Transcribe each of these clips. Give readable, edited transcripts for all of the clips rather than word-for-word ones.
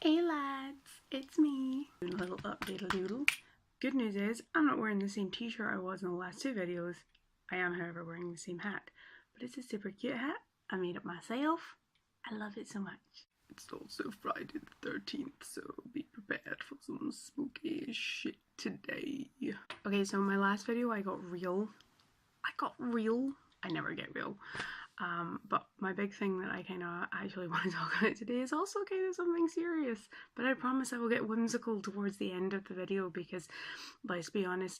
Hey lads, it's me. Doing a little update doodle. Good news is, I'm not wearing the same t-shirt I was in the last two videos. I am, however, wearing the same hat. But it's a super cute hat. I made it myself. I love it so much. It's also Friday the 13th, so be prepared for some spooky shit today. Okay, so in my last video I got real. I never get real. But my big thing that I kind of actually want to talk about today is also kind of something serious, but I promise I will get whimsical towards the end of the video because, let's be honest,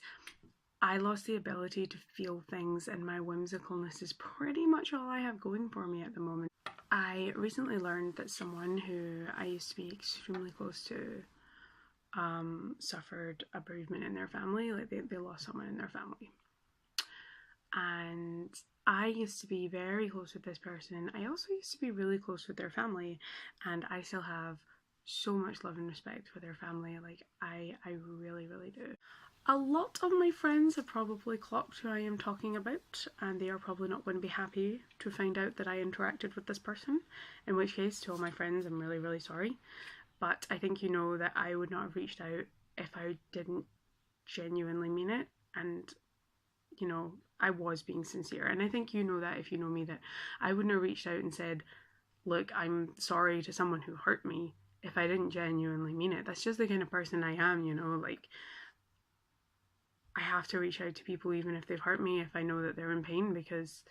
I lost the ability to feel things and my whimsicalness is pretty much all I have going for me at the moment. I recently learned that someone who I used to be extremely close to suffered a bereavement in their family, like they lost someone in their family. And I used to be very close with this person. I also used to be really close with their family, and I still have so much love and respect for their family. Like, I really, really do. A lot of my friends have probably clocked who I am talking about, and they are probably not going to be happy to find out that I interacted with this person, in which case, to all my friends, I'm really, really sorry. But I think you know that I would not have reached out if I didn't genuinely mean it, and you know, I was being sincere. And I think you know that if you know me, that I wouldn't have reached out and said, look, I'm sorry to someone who hurt me if I didn't genuinely mean it. That's just the kind of person I am, you know, like I have to reach out to people even if they've hurt me, if I know that they're in pain, because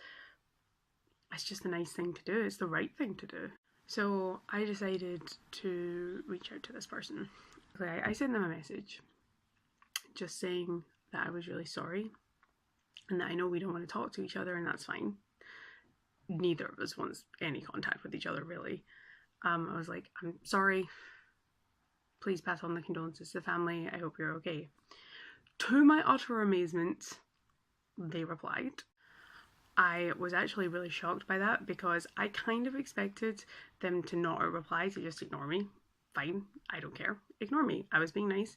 it's just a nice thing to do. It's the right thing to do. So I decided to reach out to this person. I sent them a message just saying that I was really sorry and that I know we don't want to talk to each other, and that's fine. Neither of us wants any contact with each other, really. I was like, I'm sorry. Please pass on the condolences to the family. I hope you're okay. To my utter amazement, they replied. I was actually really shocked by that because I kind of expected them to not reply, to just ignore me. Fine, I don't care. Ignore me. I was being nice.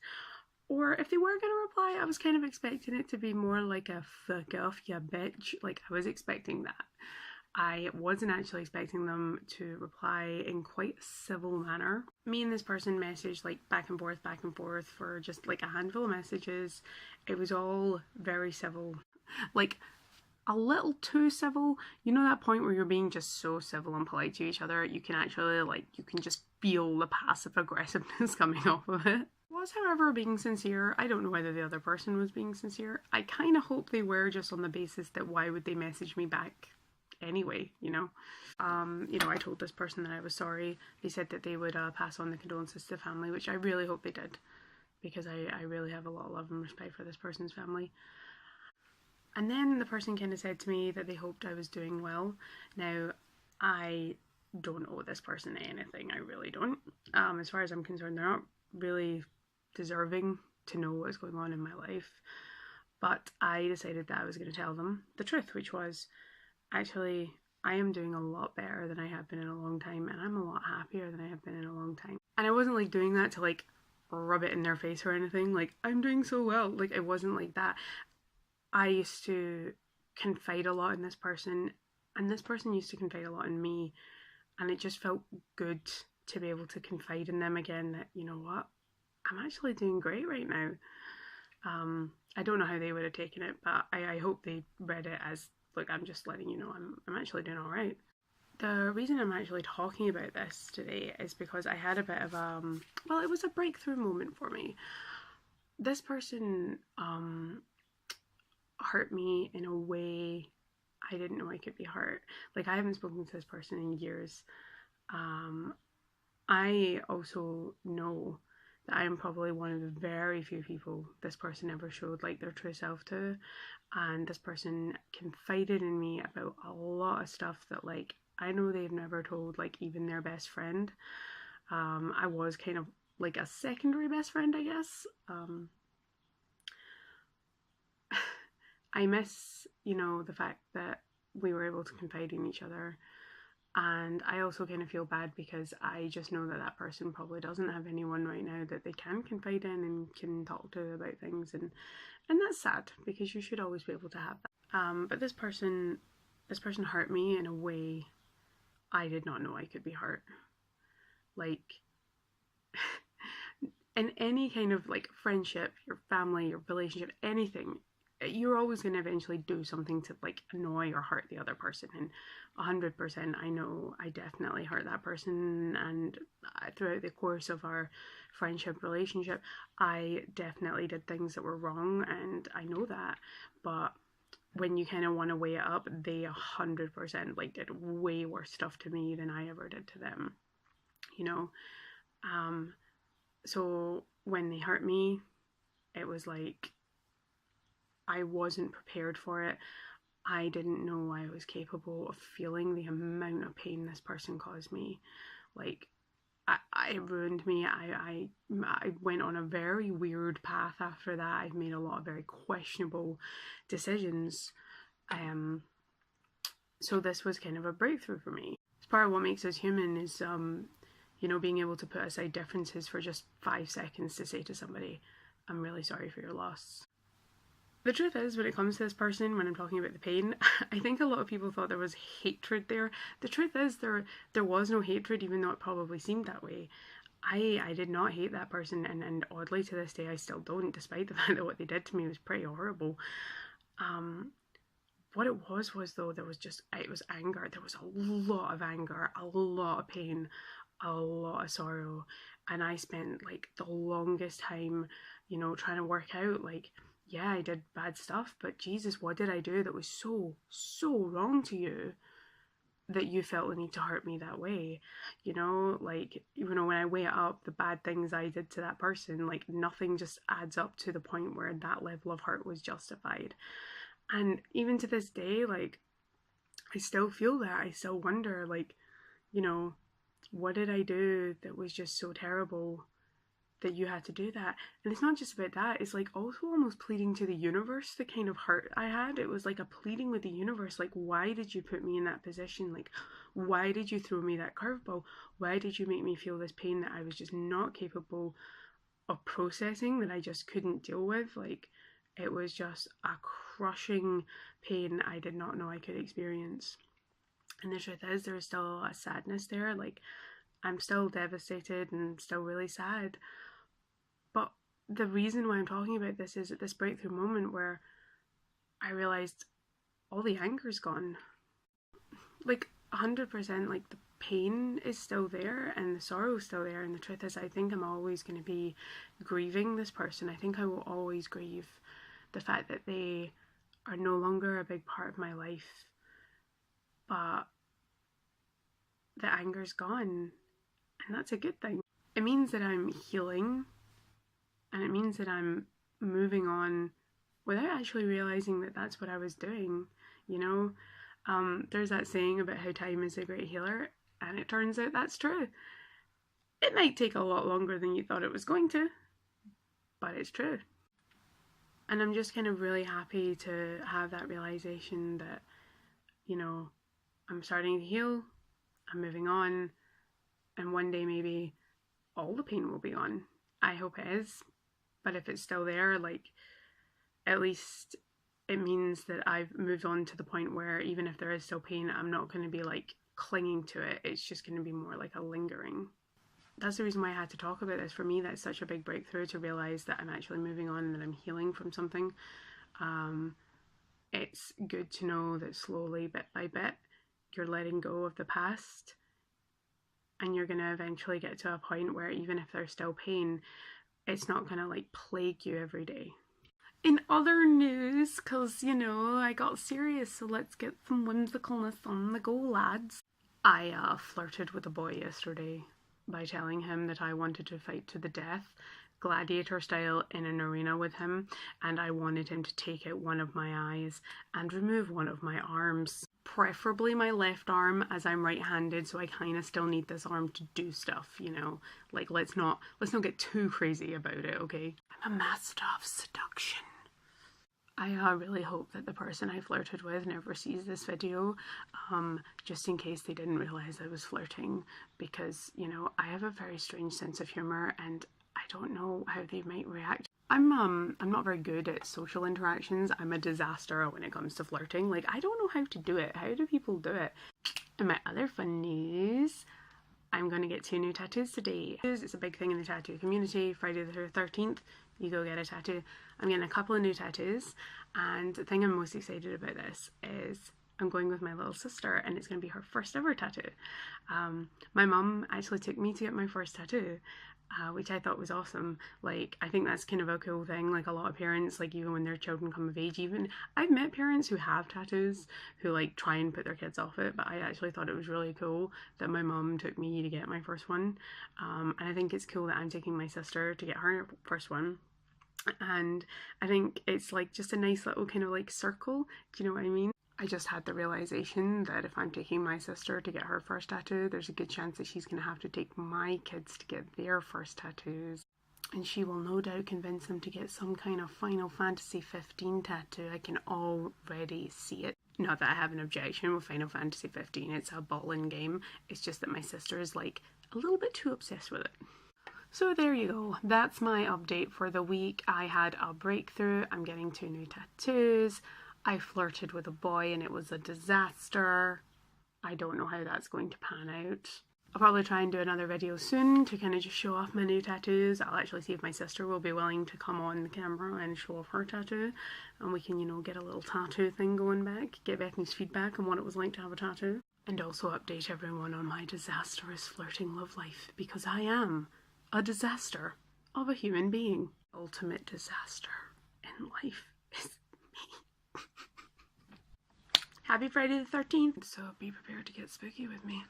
Or if they were going to reply, I was kind of expecting it to be more like a fuck off, ya bitch. Like, I was expecting that. I wasn't actually expecting them to reply in quite a civil manner. Me and this person messaged like back and forth for just like a handful of messages. It was all very civil. Like, a little too civil. You know that point where you're being just so civil and polite to each other, you can actually you can just feel the passive aggressiveness coming off of it. Was, however, being sincere. I don't know whether the other person was being sincere. I kind of hope they were, just on the basis that why would they message me back anyway, you know? I told this person that I was sorry. They said that they would pass on the condolences to the family, which I really hope they did, because I really have a lot of love and respect for this person's family. And then the person kind of said to me that they hoped I was doing well. Now, I don't owe this person anything. I really don't. As far as I'm concerned, they're not really deserving to know what's going on in my life. But I decided that I was going to tell them the truth, which was, actually, I am doing a lot better than I have been in a long time, and I'm a lot happier than I have been in a long time. And I wasn't like doing that to like rub it in their face or anything, like I'm doing so well. Like, it wasn't like that. I used to confide a lot in this person, and this person used to confide a lot in me, and it just felt good to be able to confide in them again, that, you know what, I'm actually doing great right now. I don't know how they would have taken it, but I hope they read it as, look, I'm just letting you know I'm actually doing alright. The reason I'm actually talking about this today is because I had a bit of well, it was a breakthrough moment for me. This person hurt me in a way I didn't know I could be hurt. Like, I haven't spoken to this person in years. I also know that I am probably one of the very few people this person ever showed like their true self to, and this person confided in me about a lot of stuff that like I know they've never told like even their best friend. I was kind of like a secondary best friend, I guess. I miss, the fact that we were able to confide in each other. And I also kind of feel bad because I just know that that person probably doesn't have anyone right now that they can confide in and can talk to about things, and that's sad because you should always be able to have that. But this person hurt me in a way I did not know I could be hurt. Like, in any kind of like friendship, your family, your relationship, anything, you're always going to eventually do something to like annoy or hurt the other person. And 100% I know I definitely hurt that person, and throughout the course of our friendship relationship I definitely did things that were wrong, and I know that. But when you kind of want to weigh it up, they 100% like did way worse stuff to me than I ever did to them, you know. So when they hurt me, it was like I wasn't prepared for it. I didn't know I was capable of feeling the amount of pain this person caused me. Like, it ruined me. I went on a very weird path after that. I've made a lot of very questionable decisions. So this was kind of a breakthrough for me. It's part of what makes us human is, you know, being able to put aside differences for just 5 seconds to say to somebody, I'm really sorry for your loss. The truth is, when it comes to this person, when I'm talking about the pain, I think a lot of people thought there was hatred there. The truth is, there was no hatred, even though it probably seemed that way. I did not hate that person, and oddly to this day I still don't, despite the fact that what they did to me was pretty horrible. What it was though, it was anger. There was a lot of anger, a lot of pain, a lot of sorrow, and I spent like the longest time, you know, trying to work out like, yeah, I did bad stuff, but Jesus, what did I do that was so wrong to you that you felt the need to hurt me that way? You know, like, you know, when I weigh up the bad things I did to that person, like nothing just adds up to the point where that level of hurt was justified. And even to this day, like, I still feel that. I still wonder, like, you know, what did I do that was just so terrible that you had to do that? And it's not just about that, it's like also almost pleading to the universe, the kind of hurt I had. It was like a pleading with the universe, like, why did you put me in that position? Like, why did you throw me that curveball? Why did you make me feel this pain that I was just not capable of processing, that I just couldn't deal with? Like, it was just a crushing pain I did not know I could experience. And the truth is, there is still a sadness there. Like, I'm still devastated and still really sad. But the reason why I'm talking about this is at this breakthrough moment where I realized all the anger's gone. Like 100%, like the pain is still there and the sorrow is still there. And the truth is, I think I'm always going to be grieving this person. I think I will always grieve the fact that they are no longer a big part of my life. But the anger's gone, and that's a good thing. It means that I'm healing, and it means that I'm moving on without actually realizing that that's what I was doing, you know? There's that saying about how time is a great healer, and it turns out that's true. It might take a lot longer than you thought it was going to, but it's true. And I'm just kind of really happy to have that realization that, you know, I'm starting to heal, I'm moving on, and one day maybe all the pain will be gone. I hope it is. But if it's still there, like, at least it means that I've moved on to the point where even if there is still pain, I'm not going to be like clinging to it. It's just going to be more like a lingering. That's the reason why I had to talk about this. For me, that's such a big breakthrough, to realize that I'm actually moving on and that I'm healing from something. It's good to know that slowly, bit by bit, you're letting go of the past, and you're going to eventually get to a point where even if there's still pain, it's not going to like plague you every day. In other news, because, you know, I got serious, so let's get some whimsicalness on the go, lads. I flirted with a boy yesterday by telling him that I wanted to fight to the death, gladiator style, in an arena with him, and I wanted him to take out one of my eyes and remove one of my arms. Preferably my left arm, as I'm right-handed, so I kind of still need this arm to do stuff, you know? Like, let's not get too crazy about it, okay? I'm a master of seduction. I really hope that the person I flirted with never sees this video, just in case they didn't realise I was flirting, because, you know, I have a very strange sense of humour and I don't know how they might react. I'm not very good at social interactions. I'm a disaster when it comes to flirting. Like, I don't know how to do it. How do people do it? And my other fun news, I'm going to get 2 new tattoos today. It's a big thing in the tattoo community. Friday the 13th, you go get a tattoo. I'm getting a couple of new tattoos, and the thing I'm most excited about this is I'm going with my little sister, and it's going to be her first ever tattoo. My mum actually took me to get my first tattoo, which I thought was awesome. Like, I think that's kind of a cool thing. Like, a lot of parents, like, even when their children come of age, even I've met parents who have tattoos who like try and put their kids off it, but I actually thought it was really cool that my mum took me to get my first one. And I think it's cool that I'm taking my sister to get her first one. And I think it's like just a nice little kind of like circle. Do you know what I mean? I just had the realization that if I'm taking my sister to get her first tattoo, there's a good chance that she's going to have to take my kids to get their first tattoos. And she will no doubt convince them to get some kind of Final Fantasy 15 tattoo. I can already see it. Not that I have an objection with Final Fantasy 15, it's a ballin' game. It's just that my sister is like a little bit too obsessed with it. So there you go, that's my update for the week. I had a breakthrough, I'm getting 2 new tattoos. I flirted with a boy and it was a disaster. I don't know how that's going to pan out. I'll probably try and do another video soon to kind of just show off my new tattoos. I'll actually see if my sister will be willing to come on the camera and show off her tattoo. And we can, you know, get a little tattoo thing going back. Get Bethany's feedback on what it was like to have a tattoo. And also update everyone on my disastrous flirting love life. Because I am a disaster of a human being. Ultimate disaster in life is me. Happy Friday the 13th. So be prepared to get spooky with me.